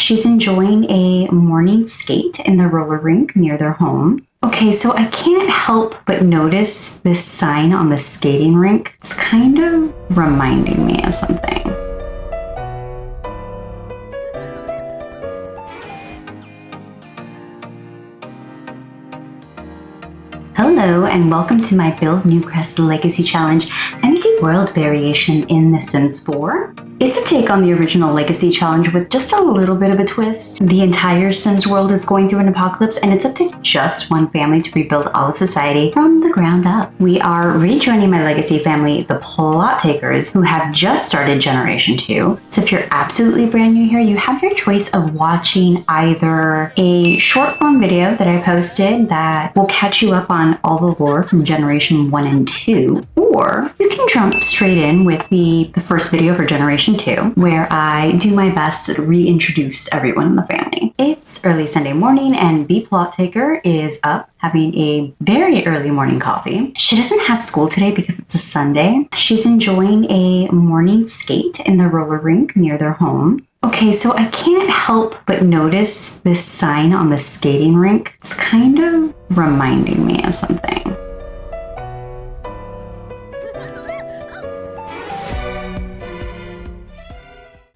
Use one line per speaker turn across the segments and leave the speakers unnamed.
She's enjoying a morning skate in the roller rink near their home. Okay, so I can't help but notice this sign on the skating rink. It's kind of reminding me of something. Hello and welcome to my Build Newcrest Legacy Challenge empty world variation in The Sims 4. It's a take on the original Legacy Challenge with just a little bit of a twist. The entire Sims world is going through an apocalypse and it's up to just one family to rebuild all of society from the ground up. We are rejoining my Legacy family, the Plot Takers, who have just started Generation 2. So if you're absolutely brand new here, you have your choice of watching either a short form video that I posted that will catch you up on all the lore from Generation 1 and 2, or you can jump straight in with the first video for Generation 2, where I do my best to reintroduce everyone in the family. It's early Sunday morning and B Plot Taker is up having a very early morning coffee. She doesn't have school today because it's a Sunday. She's enjoying a morning skate in the roller rink near their home. Okay, so I can't help but notice this sign on the skating rink. It's kind of reminding me of something.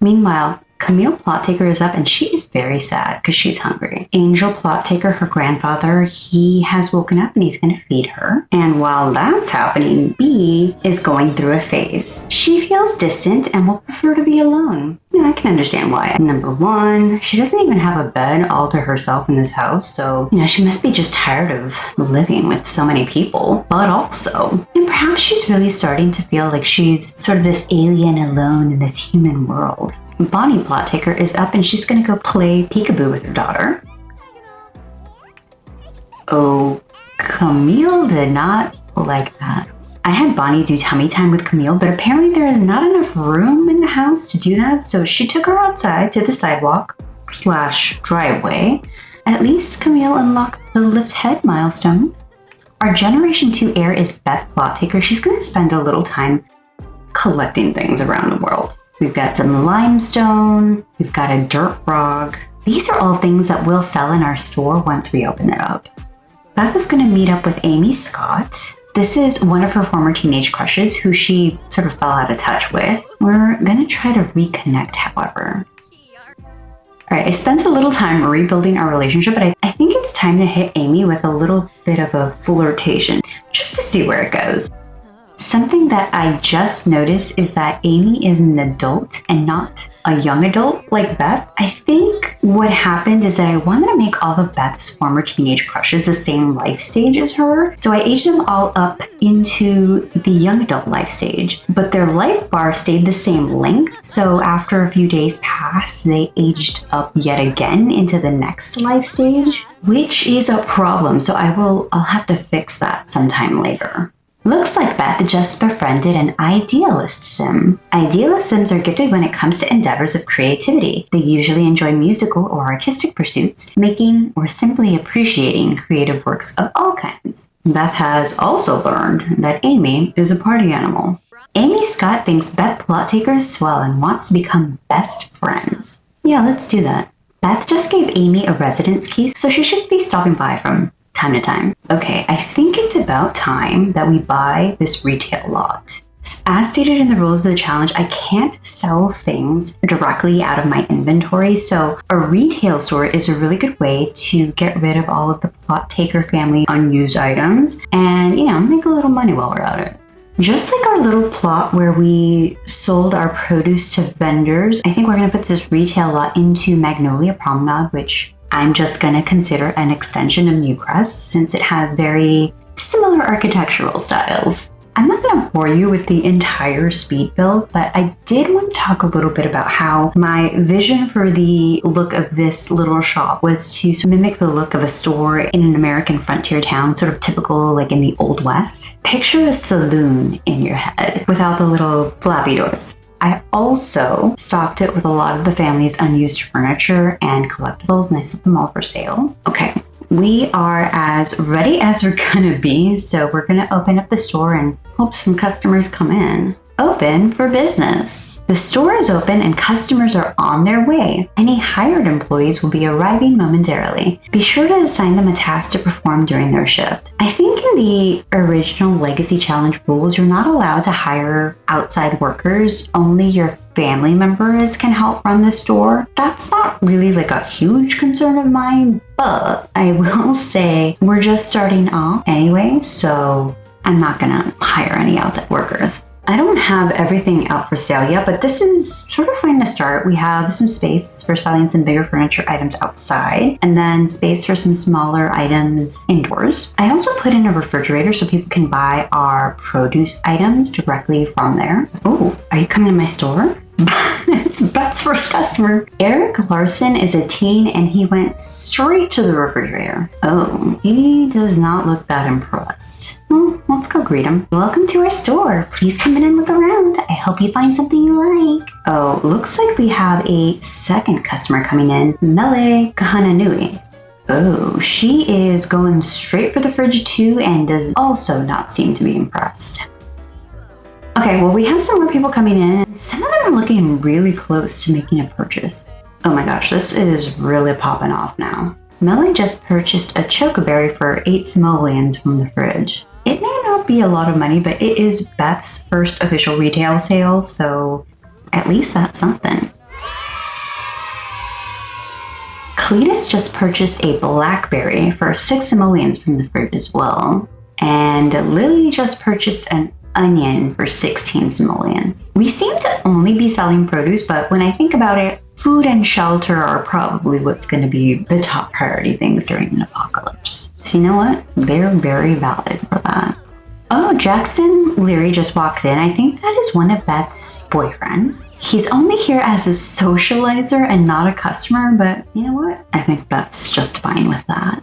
Meanwhile, Camille Plot Taker is up and she is very sad because she's hungry. Angel Plot Taker, her grandfather, he has woken up and he's going to feed her. And while that's happening, B is going through a phase. She feels distant and will prefer to be alone. Yeah, I can understand why. Number one, she doesn't even have a bed all to herself in this house, so, she must be just tired of living with so many people. But also, and perhaps she's really starting to feel like she's sort of this alien alone in this human world. Bonnie Plot Taker is up and she's gonna go play peekaboo with her daughter. Oh, Camille did not like that. I had Bonnie do tummy time with Camille, but apparently there is not enough room in the house to do that, so she took her outside to the sidewalk / driveway. At least Camille unlocked the lift head milestone. Our Generation 2 heir is Beth Plot Taker. She's gonna spend a little time collecting things around the world. We've got some limestone, we've got a dirt frog. These are all things that we'll sell in our store once we open it up. Beth is gonna meet up with Amy Scott. This is one of her former teenage crushes who she sort of fell out of touch with. We're gonna try to reconnect, however. All right, I spent a little time rebuilding our relationship, but I think it's time to hit Amy with a little bit of a flirtation, just to see where it goes. Something that I just noticed is that Amy is an adult and not a young adult like Beth. I think what happened is that I wanted to make all of Beth's former teenage crushes the same life stage as her. So I aged them all up into the young adult life stage, but their life bar stayed the same length. So after a few days passed, they aged up yet again into the next life stage, which is a problem. So I'll have to fix that sometime later. Looks like Beth just befriended an idealist sim. Idealist sims are gifted when it comes to endeavors of creativity. They usually enjoy musical or artistic pursuits, making or simply appreciating creative works of all kinds. Beth has also learned that Amy is a party animal. Amy Scott thinks Beth Plot Taker is swell and wants to become best friends. Yeah, let's do that. Beth just gave Amy a residence key, so she should be stopping by from time to time. Okay, I think it's about time that we buy this retail lot. As stated in the rules of the challenge, I can't sell things directly out of my inventory, so a retail store is a really good way to get rid of all of the Plot Taker family unused items and, make a little money while we're at it. Just like our little plot where we sold our produce to vendors, I think we're going to put this retail lot into Magnolia Promenade, which I'm just going to consider an extension of Newcrest since it has very similar architectural styles. I'm not going to bore you with the entire speed build, but I did want to talk a little bit about how my vision for the look of this little shop was to mimic the look of a store in an American frontier town, sort of typical like in the Old West. Picture a saloon in your head without the little flappy doors. I also stocked it with a lot of the family's unused furniture and collectibles, and I set them all for sale. Okay, we are as ready as we're gonna be, so we're gonna open up the store and hope some customers come in. open for business. The store is open and customers are on their way. Any hired employees will be arriving momentarily. Be sure to assign them a task to perform during their shift. I think in the original Legacy Challenge rules, you're not allowed to hire outside workers. Only your family members can help run the store. That's not really like a huge concern of mine, but I will say we're just starting off anyway, so I'm not gonna hire any outside workers. I don't have everything out for sale yet, but this is sort of fine to start. We have some space for selling some bigger furniture items outside, and then space for some smaller items indoors. I also put in a refrigerator so people can buy our produce items directly from there. Oh, are you coming to my store? It's Beth's first customer. Eric Larson is a teen and he went straight to the refrigerator. Oh, he does not look that impressed. Well, let's go greet him. Welcome to our store. Please come in and look around. I hope you find something you like. Oh, looks like we have a second customer coming in, Mele Kahananui. Oh, she is going straight for the fridge too and does also not seem to be impressed. Okay, well, we have some more people coming in. Some of them are looking really close to making a purchase. Oh my gosh, this is really popping off now. Melly just purchased a chocoberry for 8 simoleons from the fridge. It may not be a lot of money, but it is Beth's first official retail sale, so at least that's something. Cletus just purchased a blackberry for 6 simoleons from the fridge as well. And Lily just purchased an onion for 16 simoleons. We seem to only be selling produce, but when I think about it, food and shelter are probably what's going to be the top priority things during an apocalypse. So you know what? They're very valid for that. Oh, Jackson Leary just walked in. I think that is one of Beth's boyfriends. He's only here as a socializer and not a customer, but you know what? I think Beth's just fine with that.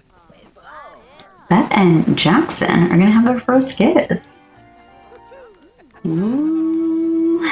Beth and Jackson are going to have their first kiss. Ooh.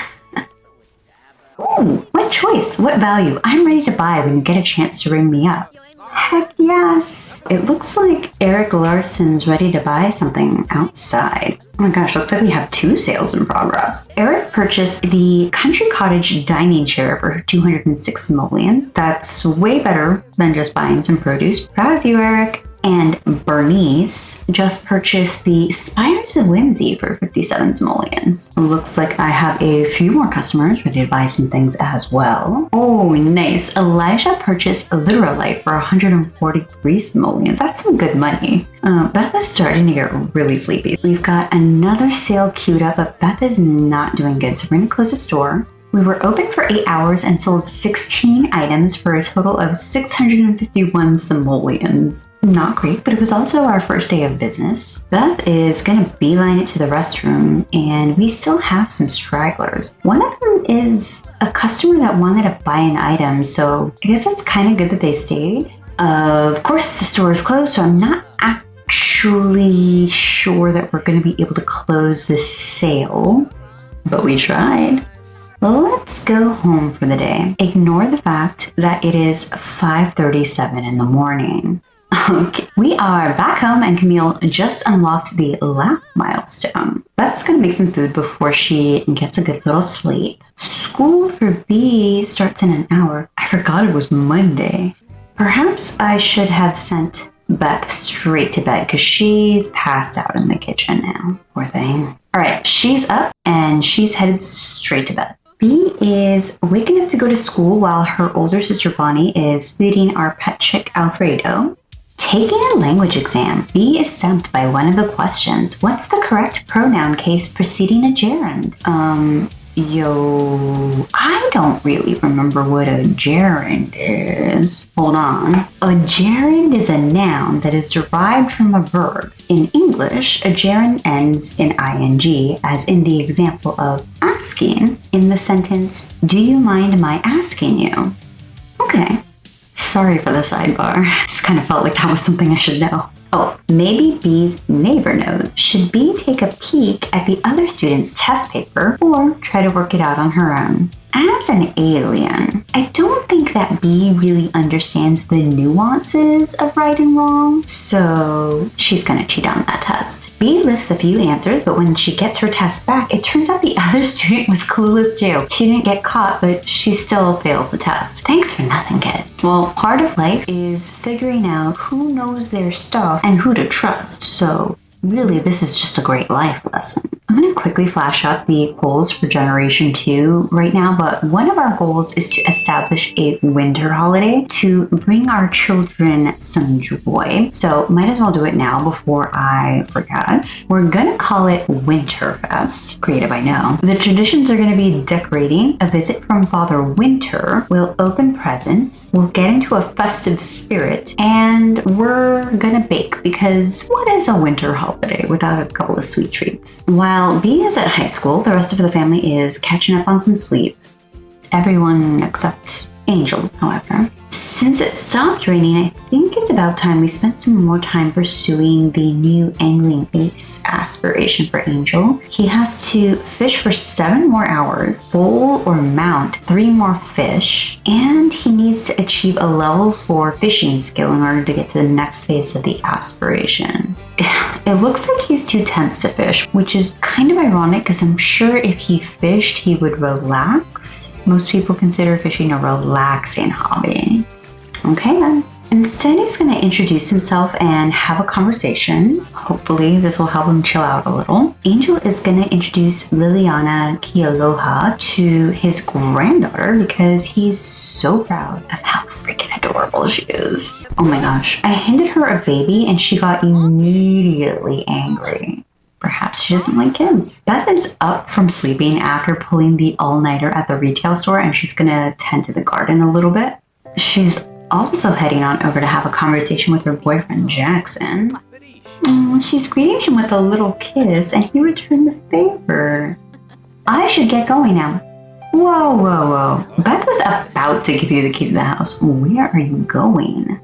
Ooh, what choice? What value? I'm ready to buy when you get a chance to ring me up. Heck yes! It looks like Eric Larson's ready to buy something outside. Oh my gosh, looks like we have 2 sales in progress. Eric purchased the Country Cottage dining chair for 206 simoleons. That's way better than just buying some produce. Proud of you, Eric. And Bernice just purchased the Spires of Whimsy for 57 simoleons. Looks like I have a few more customers ready to buy some things as well. Oh, nice. Elijah purchased a Literalite for 143 simoleons. That's some good money. Beth is starting to get really sleepy. We've got another sale queued up, but Beth is not doing good, so we're going to close the store. We were open for 8 hours and sold 16 items for a total of 651 simoleons. Not great, but it was also our first day of business. Beth is gonna beeline it to the restroom, and we still have some stragglers. One of them is a customer that wanted to buy an item, so I guess that's kind of good that they stayed. Of course, the store is closed, so I'm not actually sure that we're gonna be able to close this sale, but we tried. Let's go home for the day. Ignore the fact that it is 5:37 in the morning. Okay, we are back home and Camille just unlocked the laugh milestone. Beth's gonna make some food before she gets a good little sleep. School for B starts in an hour. I forgot it was Monday. Perhaps I should have sent Beth straight to bed because she's passed out in the kitchen now. Poor thing. All right, she's up and she's headed straight to bed. B is waking up to go to school while her older sister Bonnie is feeding our pet chick Alfredo. Taking a language exam, B is stumped by one of the questions. What's the correct pronoun case preceding a gerund? I don't really remember what a gerund is. Hold on. A gerund is a noun that is derived from a verb. In English, a gerund ends in ing, as in the example of asking in the sentence, "Do you mind my asking you?" Okay. Sorry for the sidebar. Just kind of felt like that was something I should know. Oh, maybe B's neighbor knows. Should B take a peek at the other student's test paper or try to work it out on her own? As an alien, I don't think that B really understands the nuances of right and wrong, so she's gonna cheat on that test. B lifts a few answers, but when she gets her test back, it turns out the other student was clueless too. She didn't get caught, but she still fails the test. Thanks for nothing, kid. Well, part of life is figuring out who knows their stuff and who to trust, so really, this is just a great life lesson. I'm going to quickly flash up the goals for Generation 2 right now, but one of our goals is to establish a winter holiday to bring our children some joy. So might as well do it now before I forget. We're going to call it Winterfest. Creative, I know. The traditions are going to be decorating, a visit from Father Winter, we'll open presents, we'll get into a festive spirit, and we're going to bake because what is a winter holiday without a couple of sweet treats? While B is at high school, the rest of the family is catching up on some sleep. Everyone except Angel, however. Since it stopped raining, I think it's about time we spent some more time pursuing the new angling ace aspiration for Angel. He has to fish for 7 more hours, bowl or mount 3 more fish, and he needs to achieve a level 4 fishing skill in order to get to the next phase of the aspiration. It looks like he's too tense to fish, which is kind of ironic because I'm sure if he fished, he would relax. Most people consider fishing a relaxing hobby. Okay then. Instead, he's going to introduce himself and have a conversation. Hopefully, this will help him chill out a little. Angel is going to introduce Liliana Kialoha to his granddaughter because he's so proud of how freaking adorable she is. Oh my gosh. I handed her a baby and she got immediately angry. Perhaps she doesn't like kids. Beth is up from sleeping after pulling the all-nighter at the retail store and she's going to tend to the garden a little bit. She's also heading on over to have a conversation with her boyfriend, Jackson. She's greeting him with a little kiss and he returned the favor. I should get going now. Whoa. Beth was about to give you the key to the house. Where are you going?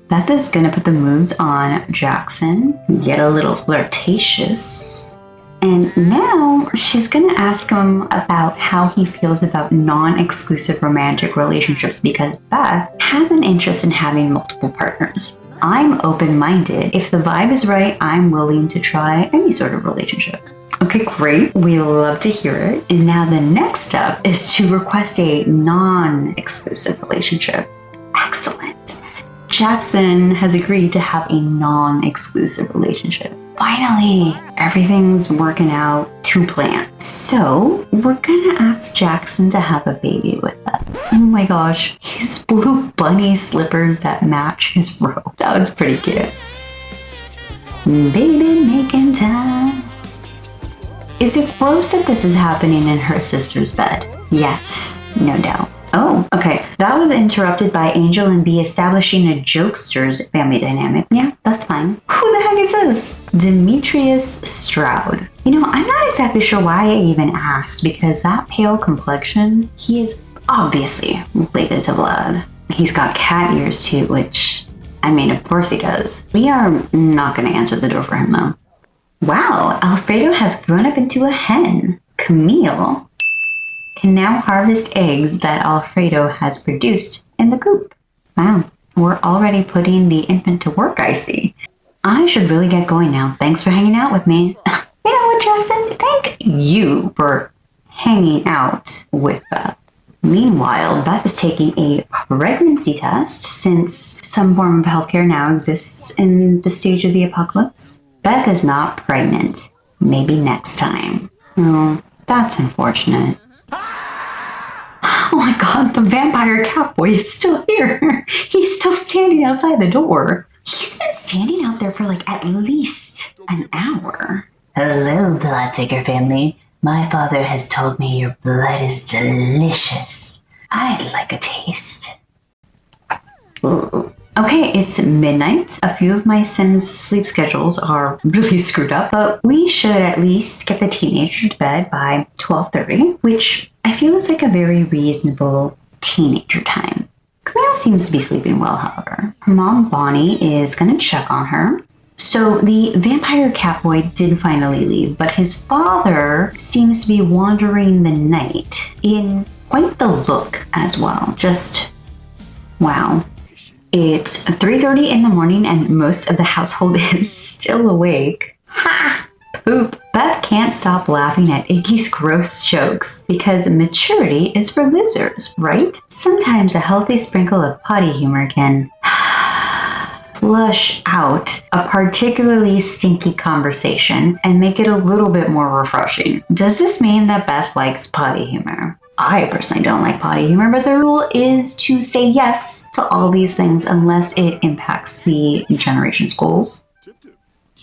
Beth is gonna put the moves on Jackson, get a little flirtatious. And now she's gonna ask him about how he feels about non-exclusive romantic relationships because Beth has an interest in having multiple partners. I'm open-minded. If the vibe is right, I'm willing to try any sort of relationship. Okay, great. We love to hear it. And now the next step is to request a non-exclusive relationship. Excellent. Jackson has agreed to have a non-exclusive relationship. Finally, everything's working out to plan. So we're gonna ask Jackson to have a baby with us. Oh my gosh, his blue bunny slippers that match his robe. That was pretty cute. Baby making time. Is it gross that this is happening in her sister's bed? Yes, no doubt. Oh, okay. That was interrupted by Angel and B establishing a jokesters family dynamic. Yeah, that's fine. Who the heck is this? Demetrius Stroud. You know, I'm not exactly sure why I even asked because that pale complexion, he is obviously related to Vlad. He's got cat ears too, which, I mean, of course he does. We are not going to answer the door for him though. Wow, Alfredo has grown up into a hen. Camille can now harvest eggs that Alfredo has produced in the coop. Wow, we're already putting the infant to work, I see. I should really get going now. Thanks for hanging out with me. You know what, Jackson? Thank you for hanging out with Beth. Meanwhile, Beth is taking a pregnancy test since some form of healthcare now exists in the stage of the apocalypse. Beth is not pregnant. Maybe next time. Oh, that's unfortunate. Oh my god, the vampire catboy is still here. He's still standing outside the door. He's been standing out there for like at least an hour. Hello, Bloodtaker family. My father has told me your blood is delicious. I'd like a taste. Ooh. Okay, it's midnight. A few of my Sims' sleep schedules are really screwed up, but we should at least get the teenager to bed by 12:30, which I feel is like a very reasonable teenager time. Camille seems to be sleeping well, however. Her mom, Bonnie, is going to check on her. So the vampire catboy did finally leave, but his father seems to be wandering the night in quite the look as well. Just wow. It's 3:30 in the morning and most of the household is still awake. Ha! Poop. Beth can't stop laughing at Iggy's gross jokes because maturity is for losers, right? Sometimes a healthy sprinkle of potty humor can flush out a particularly stinky conversation and make it a little bit more refreshing. Does this mean that Beth likes potty humor? I personally don't like potty humor, but the rule is to say yes to all these things unless it impacts the generation's goals.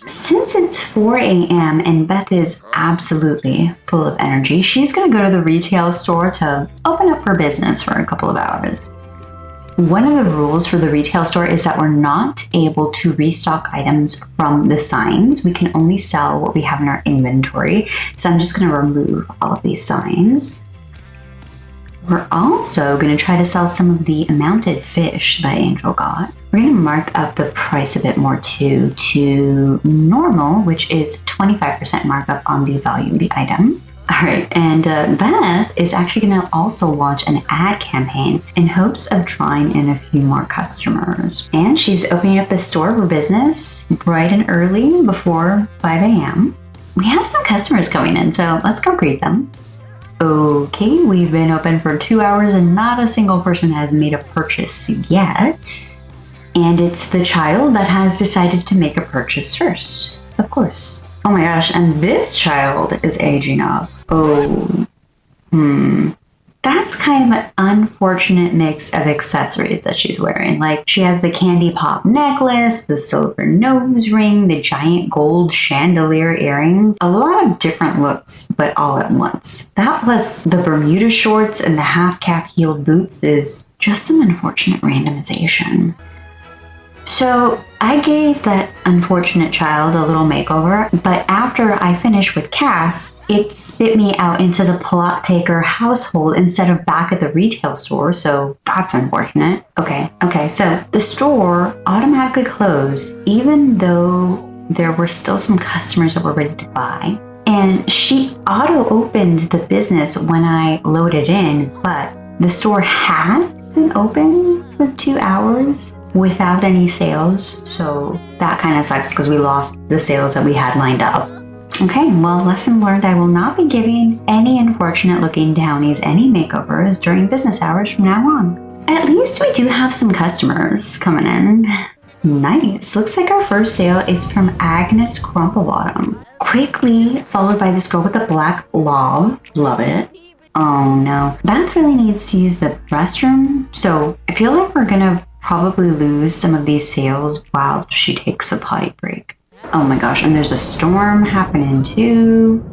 Since it's 4 a.m. and Beth is absolutely full of energy, she's going to go to the retail store to open up for business for a couple of hours. One of the rules for the retail store is that we're not able to restock items from the signs. We can only sell what we have in our inventory. So I'm just going to remove all of these signs. We're also going to try to sell some of the mounted fish that Angel got. We're going to mark up the price a bit more too to normal, which is 25% markup on the value of the item. All right, and Beth is actually going to also launch an ad campaign in hopes of drawing in a few more customers. And she's opening up the store for business bright and early before 5 a.m. We have some customers coming in, so let's go greet them. Okay, we've been open for 2 hours and not a single person has made a purchase yet. And it's the child that has decided to make a purchase first, of course. Oh my gosh, and this child is aging up. Oh, That's kind of an unfortunate mix of accessories that she's wearing. Like, she has the candy pop necklace, the silver nose ring, the giant gold chandelier earrings. A lot of different looks, but all at once. That plus the Bermuda shorts and the half-cap heeled boots is just some unfortunate randomization. So I gave that unfortunate child a little makeover, but after I finished with Cass, it spit me out into the plot taker household instead of back at the retail store, so that's unfortunate. Okay, so the store automatically closed even though there were still some customers that were ready to buy. And she auto-opened the business when I loaded in, but the store had been open for 2 hours without any sales, so that kind of sucks because we lost the sales that we had lined up. Okay, well, lesson learned, I will not be giving any unfortunate looking townies any makeovers during business hours from now on. At least we do have some customers coming in. Nice, looks like our first sale is from Agnes Crumplebottom. Quickly followed by this girl with the black log, love it. Oh no, Beth really needs to use the restroom, so I feel like we're gonna probably lose some of these sales while she takes a potty break. Oh my gosh, and there's a storm happening too.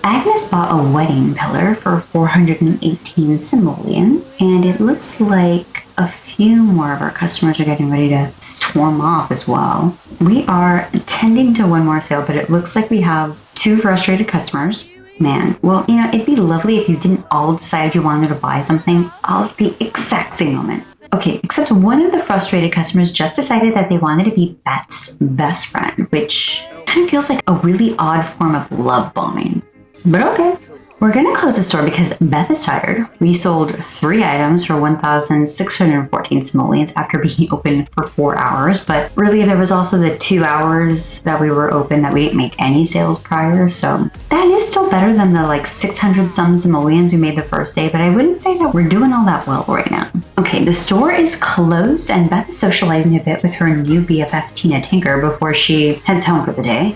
Agnes bought a wedding pillar for 418 simoleons, and it looks like a few more of our customers are getting ready to storm off as well. We are tending to one more sale, but it looks like we have 2 frustrated customers. Man, well, you know, it'd be lovely if you didn't all decide you wanted to buy something all at the exact same moment. Okay, except one of the frustrated customers just decided that they wanted to be Beth's best friend, which kind of feels like a really odd form of love bombing. But okay. We're going to close the store because Beth is tired. We sold 3 items for 1,614 simoleons after being open for 4 hours. But really, there was also the 2 hours that we were open that we didn't make any sales prior. So that is still better than the like 600 some simoleons we made the first day. But I wouldn't say that we're doing all that well right now. Okay, the store is closed and Beth is socializing a bit with her new BFF Tina Tinker before she heads home for the day.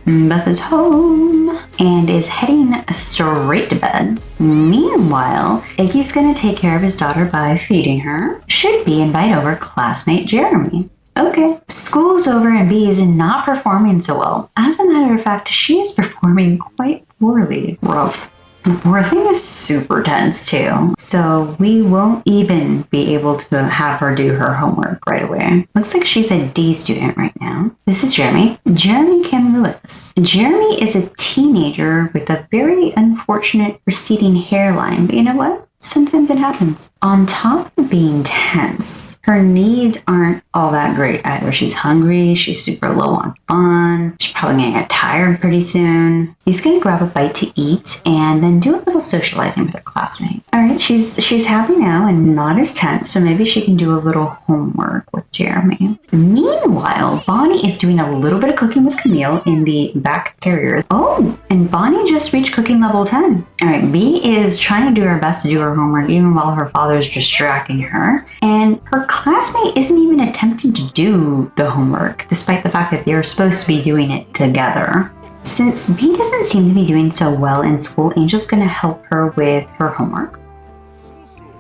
Beth is home and is heading straight to bed. Meanwhile, Iggy's gonna take care of his daughter by feeding her. Should be invite over classmate Jeremy. Okay, school's over and B is not performing so well. As a matter of fact, she is performing quite poorly. Rough. The poor thing is super tense too, so we won't even be able to have her do her homework right away. Looks like she's a D student right now. This is Jeremy. Jeremy Kim Lewis. Jeremy is a teenager with a very unfortunate receding hairline, but you know what? Sometimes it happens. On top of being tense, her needs aren't all that great either. She's hungry, she's super low on fun, she's probably gonna get tired pretty soon. She's gonna grab a bite to eat and then do a little socializing with her classmate. All right, she's happy now and not as tense, so maybe she can do a little homework with Jeremy. Meanwhile, Bonnie is doing a little bit of cooking with Camille in the back carrier. Oh, and Bonnie just reached cooking level 10. All right, B is trying to do her best to do her homework even while her father is distracting her. And her classmate isn't even attempting to do the homework, despite the fact that they're supposed to be doing it together. Since B doesn't seem to be doing so well in school, Angel's gonna help her with her homework.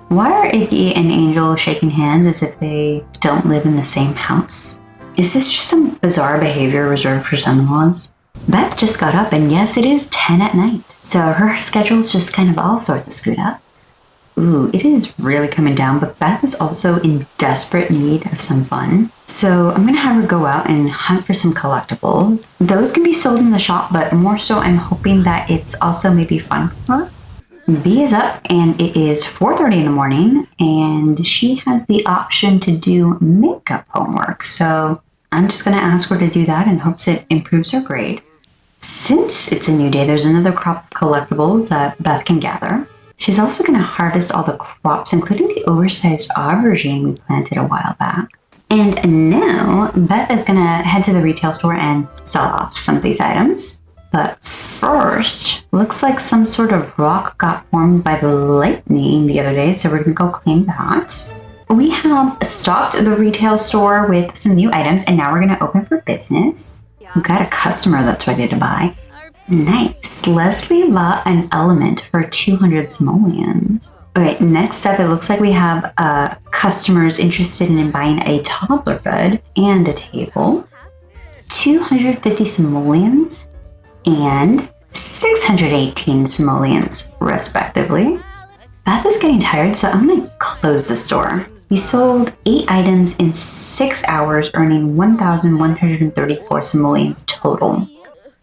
Why are Iggy and Angel shaking hands as if they don't live in the same house? Is this just some bizarre behavior reserved for son-in-laws? Beth just got up, and yes, it is 10 at night, so her schedule's just kind of all sorts of screwed up. Ooh, it is really coming down, but Beth is also in desperate need of some fun. So I'm gonna have her go out and hunt for some collectibles. Those can be sold in the shop, but more so I'm hoping that it's also maybe fun for her. B is up and it is 4:30 in the morning and she has the option to do makeup homework. So I'm just gonna ask her to do that in hopes it improves her grade. Since it's a new day, there's another crop of collectibles that Beth can gather. She's also going to harvest all the crops, including the oversized aubergine we planted a while back. And now, Beth is going to head to the retail store and sell off some of these items. But first, looks like some sort of rock got formed by the lightning the other day, so we're going to go claim that. We have stocked the retail store with some new items, and now we're going to open for business. We've got a customer that's ready to buy. Nice. Leslie bought an element for 200 simoleons. Okay, next up, it looks like we have customers interested in buying a toddler bed and a table. 250 simoleons and 618 simoleons, respectively. Beth is getting tired, so I'm going to close the store. We sold 8 items in 6 hours, earning 1,134 simoleons total.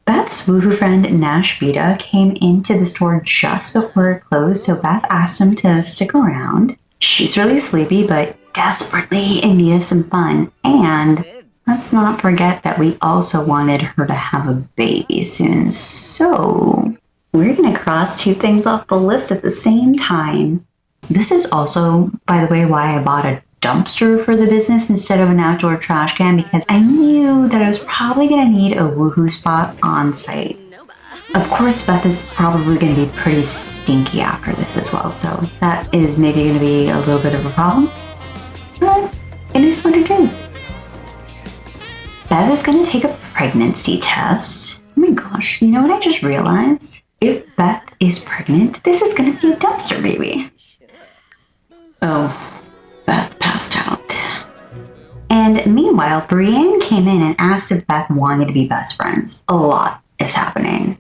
Beth's woohoo friend Nash Beta came into the store just before it closed, so Beth asked him to stick around. She's really sleepy, but desperately in need of some fun. And let's not forget that we also wanted her to have a baby soon. So we're gonna cross 2 things off the list at the same time. This is also, by the way, why I bought a dumpster for the business instead of an outdoor trash can, because I knew that I was probably going to need a woohoo spot on site. Of course, Beth is probably going to be pretty stinky after this as well, so that is maybe going to be a little bit of a problem, but it is what it is. Beth is going to take a pregnancy test. Oh my gosh, you know what I just realized? If Beth is pregnant, this is going to be a dumpster baby. Oh. Beth passed out. And meanwhile, Brienne came in and asked if Beth wanted to be best friends. A lot is happening.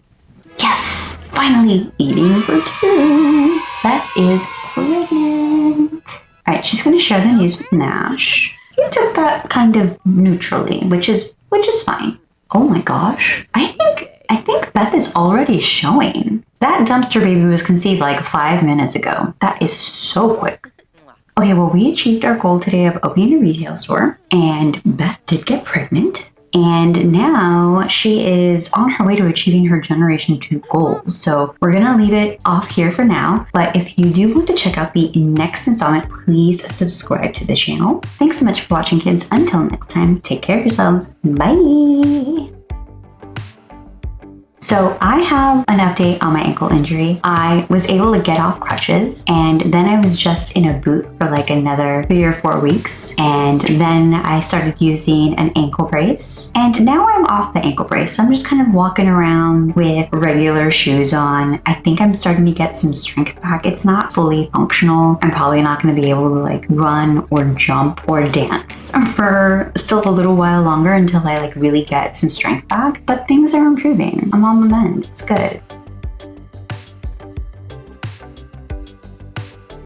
Yes! Finally, eating for 2. Beth is pregnant. Alright, she's going to share the news with Nash. He took that kind of neutrally, which is fine. Oh my gosh. I think Beth is already showing. That dumpster baby was conceived like 5 minutes ago. That is so quick. Okay, well, we achieved our goal today of opening a retail store, and Beth did get pregnant, and now she is on her way to achieving her Generation 2 goals. So we're going to leave it off here for now, but if you do want to check out the next installment, please subscribe to the channel. Thanks so much for watching, kids. Until next time, take care of yourselves. Bye! So I have an update on my ankle injury. I was able to get off crutches, and then I was just in a boot for like another 3 or 4 weeks. And then I started using an ankle brace, and now I'm off the ankle brace. So I'm just kind of walking around with regular shoes on. I think I'm starting to get some strength back. It's not fully functional. I'm probably not going to be able to like run or jump or dance for still a little while longer until I like really get some strength back, but things are improving. I'm on the mend. It's good.